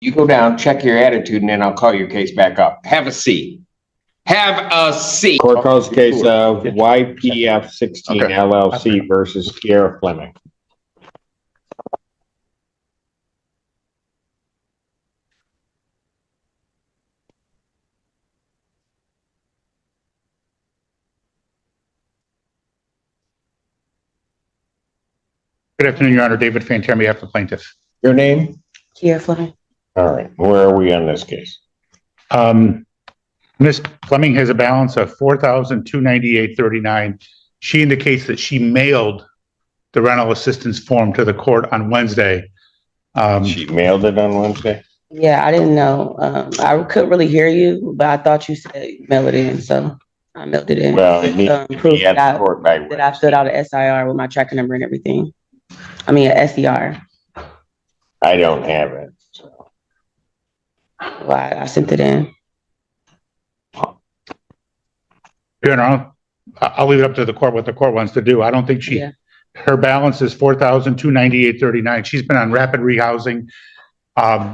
You go down, check your attitude, and then I'll call your case back up. Have a seat. Have a seat. Court calls case of YPF 16 LLC versus Kiera Fleming. Good afternoon, Your Honor. David Fanter, on behalf of the plaintiff. Your name? Kiera Fleming. All right. Where are we on this case? Ms. Fleming has a balance of $4,298.39. She indicates that she mailed the rental assistance form to the court on Wednesday. She mailed it on Wednesday? Yeah, I didn't know. I couldn't really hear you, but I thought you said mail it in, so I mailed it in. Well, it needs to Proof be at the court by that I filled out an SIR with my tracking number and everything. I mean, an SCR. I don't have it. So. Well, I sent it in. Your Honor, I'll leave it up to the court what the court wants to do. I don't think her balance is $4,298.39. She's been on rapid rehousing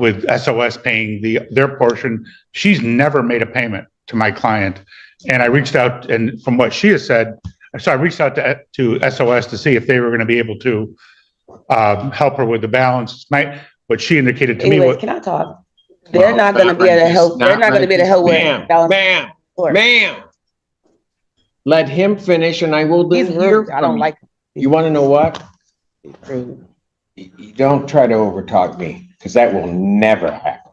with SOS paying their portion. She's never made a payment to my client. And I reached out, and from what she has said, so I reached out to SOS to see if they were going to be able to help her with the balance. What she indicated to me was, can I talk? They're not going to be able to help. They're not going to be able to help with balance. Ma'am. Let him finish, and I will then hear from I don't like. You want to know what? You don't try to overtalk me, because that will never happen.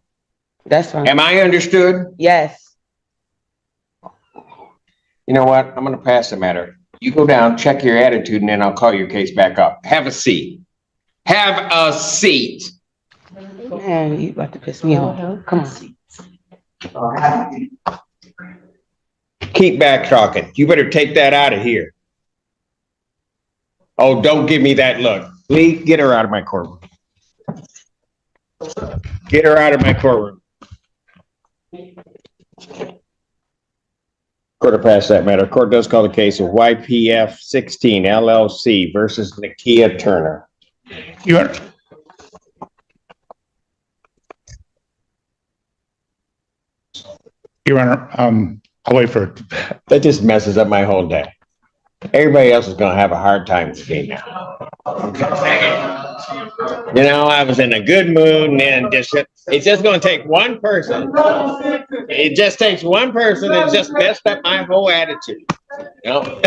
That's fine. Am I understood? Yes. You know what? I'm going to pass the matter. You go down, check your attitude, and then I'll call your case back up. Have a seat. Have a seat. Man, you about to piss me off. Come on. Keep back talking. You better take that out of here. Oh, don't give me that look. Lee, get her out of my courtroom. Get her out of my courtroom. Court to pass that matter. Court does call the case of YPF 16 LLC versus Nakia Turner. Your Honor, I'll wait for it. That just messes up my whole day. Everybody else is going to have a hard time with me now. You know, I was in a good mood, and then it's just going to take one person. It just takes one person and just messed up my whole attitude. You know?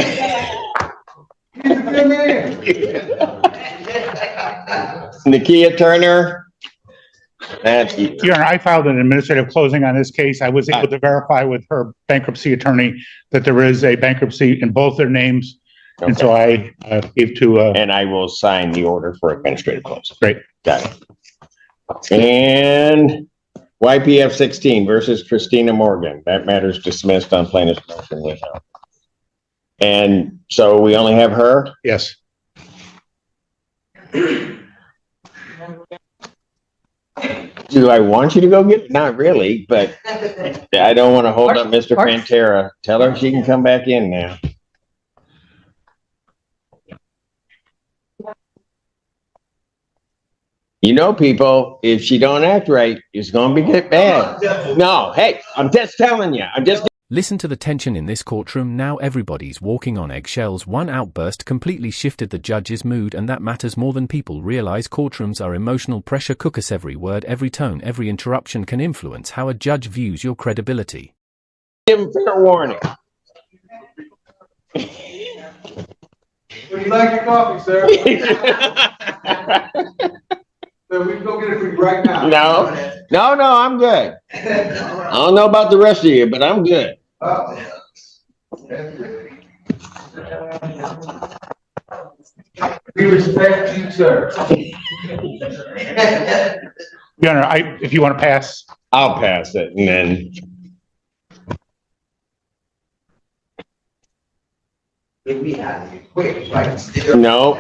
Nakia Turner. Your Honor, I filed an administrative closing on this case. I was able to verify with her bankruptcy attorney that there is a bankruptcy in both their names. Okay. And so I gave to... and I will sign the order for administrative closing. Great. Got it. And YPF 16 versus Christina Morgan. That matter is dismissed on plaintiff's motion without. And so we only have her? Yes. Do I want you to go get it? Not really, but I don't want to hold up Mr. Pantera. Tell her she can come back in now. You know, people, if she don't act right, it's going to get bad. No, hey, I'm just telling you. Listen to the tension in this courtroom. Now everybody's walking on eggshells. One outburst completely shifted the judge's mood, and that matters more than people realize. Courtrooms are emotional pressure cookers. Every word, every tone, every interruption can influence how a judge views your credibility. Give him fair warning. Would you like your coffee, sir? So we can go get it for you right now. No, I'm good. I don't know about the rest of you, but I'm good. We respect you, sir. Your Honor, if you want to pass. I'll pass it, and then. No.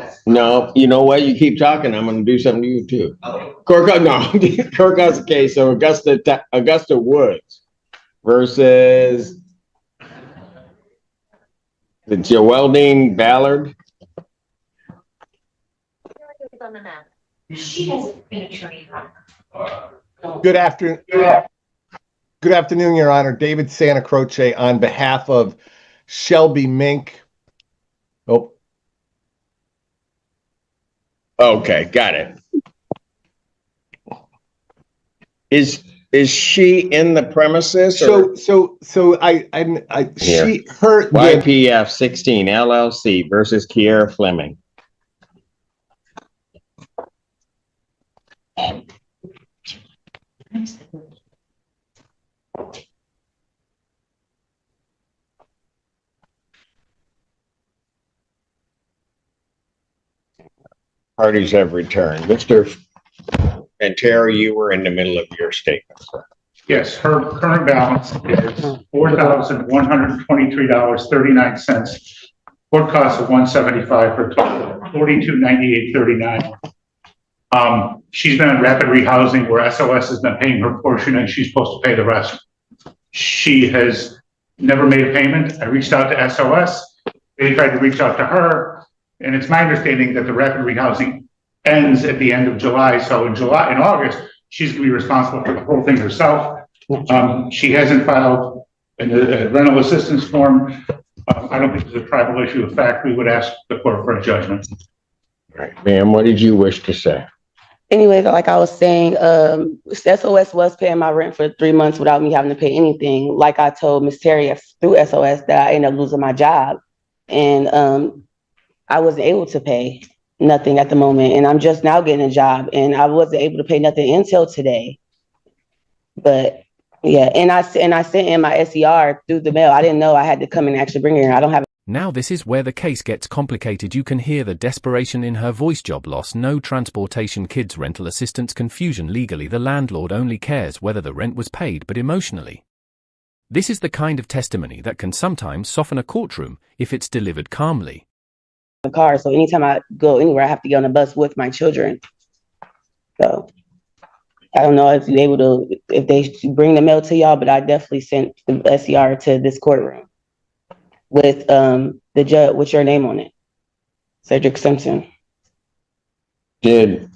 You know what? You keep talking, I'm going to do something to you too. Court calls the case of Augusta Woods versus the Geraldine Ballard. She doesn't make sure you Good afternoon. Good afternoon, Your Honor. David Santa Croce on behalf of Shelby Mink. Oh, Okay, got it. Is she in the premises or so she, her, YPF 16 LLC versus Kiera Fleming? Parties have returned. Mr. Pantera, you were in the middle of your statement, sir. Yes, her current balance is $4,123.39. Court costs of $175 for total $4298.39. She's been in rapid rehousing where SOS has been paying her portion and she's supposed to pay the rest. She has never made a payment. I reached out to SOS. They tried to reach out to her. And it's my understanding that the rapid rehousing ends at the end of July. So in August, she's gonna be responsible for the whole thing herself. She hasn't filed a rental assistance form. I don't think it's a tribal issue of fact. We would ask the court for a judgment. All right, ma'am, what did you wish to say? Anyways, like I was saying, SOS was paying my rent for 3 months without me having to pay anything. Like I told Ms. Terry through SOS that I ended up losing my job. And I wasn't able to pay nothing at the moment. And I'm just now getting a job and I wasn't able to pay nothing until today. But yeah, and I sent in my SER through the mail. I didn't know I had to come and actually bring it in. I don't have. Now this is where the case gets complicated. You can hear the desperation in her voice. Job loss, no transportation, kids, rental assistance, confusion. Legally, the landlord only cares whether the rent was paid, but emotionally, this is the kind of testimony that can sometimes soften a courtroom if it's delivered calmly. The car, so anytime I go anywhere, I have to get on a bus with my children. So I don't know if you're able to, if they bring the mail to y'all, but I definitely sent the SCR to this courtroom with the judge with your name on it, Judge Simpson. Did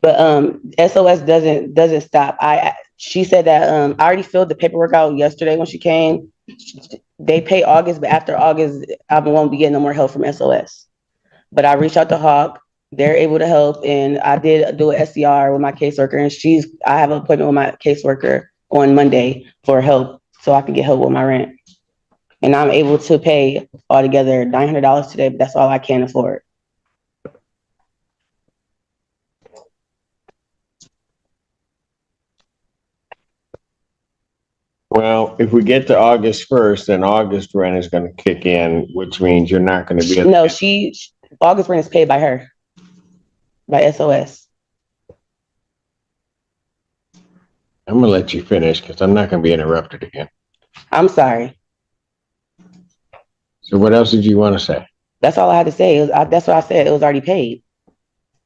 But SOS doesn't stop. She said that I already filled the paperwork out yesterday when she came. They pay August, but after August, I won't be getting no more help from SOS. But I reached out to Hawk. They're able to help, and I did do an SCR with my caseworker, and I have an appointment with my caseworker on Monday for help, so I can get help with my rent. And I'm able to pay altogether $900 today, but that's all I can afford. Well, if we get to August 1st, then August rent is going to kick in, which means you're not going to be. No, August rent is paid by her, by SOS. I'm going to let you finish because I'm not going to be interrupted again. I'm sorry. So what else did you want to say? That's all I had to say. That's what I said. It was already paid.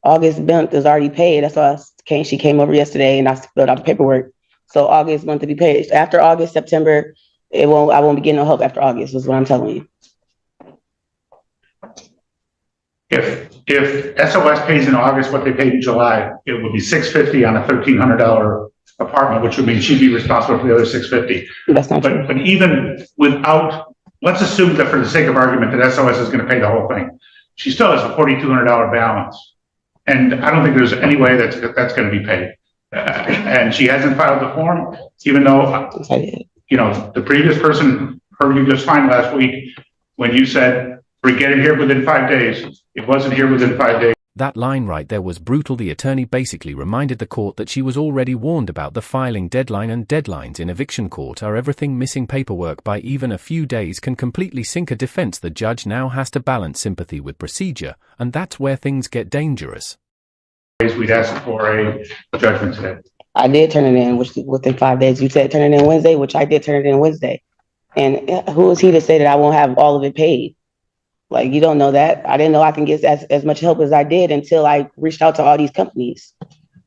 August month is already paid. That's why she came over yesterday and I filled out the paperwork. So August month to be paid. After August, September, I won't be getting no help after August, is what I'm telling you. If SOS pays in August what they paid in July, it would be $650 on a $1,300 apartment, which would mean she'd be responsible for the other $650. That's not true. But even without, let's assume that for the sake of argument that SOS is going to pay the whole thing. She still has a $4,200 balance. And I don't think there's any way that's going to be paid. And she hasn't filed the form, even though, you know, the previous person heard you just fine last week when you said, we get it here within 5 days. It wasn't here within 5 days. That line right there was brutal. The attorney basically reminded the court that she was already warned about the filing deadline, and deadlines in eviction court are everything. Missing paperwork by even a few days can completely sink a defense. The judge now has to balance sympathy with procedure, and that's where things get dangerous. We'd ask for a judgment today. I did turn it in within 5 days. You said turn it in Wednesday, which I did turn it in Wednesday. And who is he to say that I won't have all of it paid? Like, you don't know that. I didn't know I can get as much help as I did until I reached out to all these companies.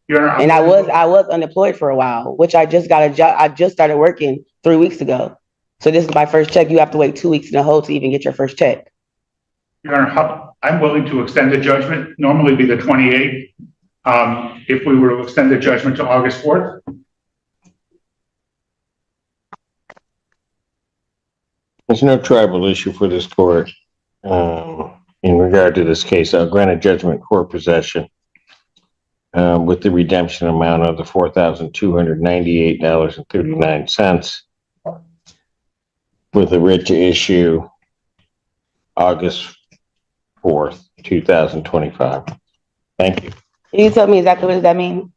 And I was unemployed for a while, which I just got a job. I just started working 3 weeks ago. So this is my first check. You have to wait 2 weeks in a hole to even get your first check. Your Honor, I'm willing to extend the judgment, normally be the 28th. If we were to extend the judgment to August 4th. There's no tribal issue for this court. In regard to this case, I'll grant a judgment court possession with the redemption amount of the $4,298.39 with a writ to issue August 4th, 2025. Thank you. Can you tell me exactly what does that mean?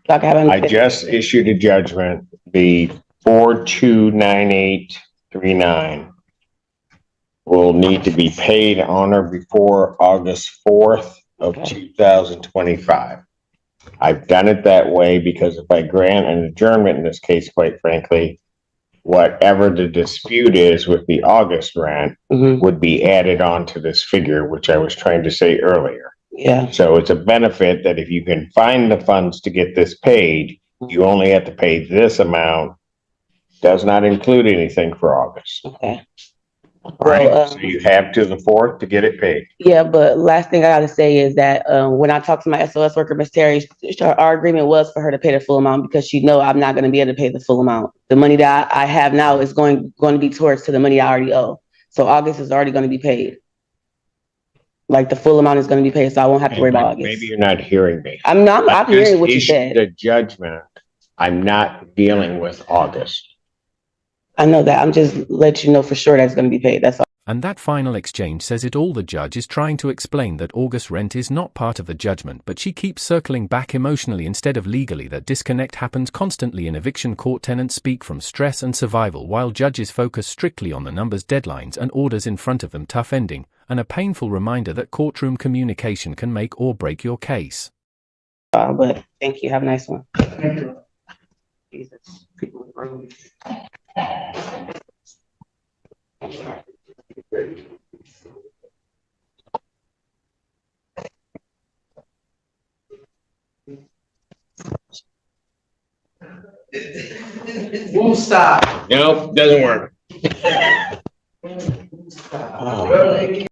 So I can have an I understanding. just issued a judgment, the 429839 will need to be paid on or before August 4th of Okay. 2025. I've done it that way because if I grant an adjournment in this case, quite frankly, whatever the dispute is with the August grant Mhm. would be added on to this figure, which I was trying to say earlier. Yeah, So it's a benefit that if you can find the funds to get this paid, you only have to pay this amount. Does not include anything for August. okay. Right? Well, So you have to the 4th to get it paid. yeah, but last thing I gotta say is that when I talked to my SOS worker, Miss Terry, our agreement was for her to pay the full amount because she know I'm not gonna be able to pay the full amount. The money that I have now is going to be towards to the money I already owe. So August is already gonna be paid. Like the full amount is gonna be paid, so I won't have to worry about August. Maybe you're not hearing me. I'm I hearing just what you issued said. the judgment. I'm not dealing with August. I know that. I'm just letting you know for sure that's gonna be paid. That's all. And that final exchange says it all. The judge is trying to explain that August rent is not part of the judgment, but she keeps circling back emotionally instead of legally. That disconnect happens constantly in eviction court. Tenants speak from stress and survival while judges focus strictly on the numbers, deadlines, and orders in front of them. Tough ending, and a painful reminder that courtroom communication can make or break your case. But thank you. Have a nice one. Thank you. Jesus. People in the room. Move stop. Nope, doesn't work. Stop.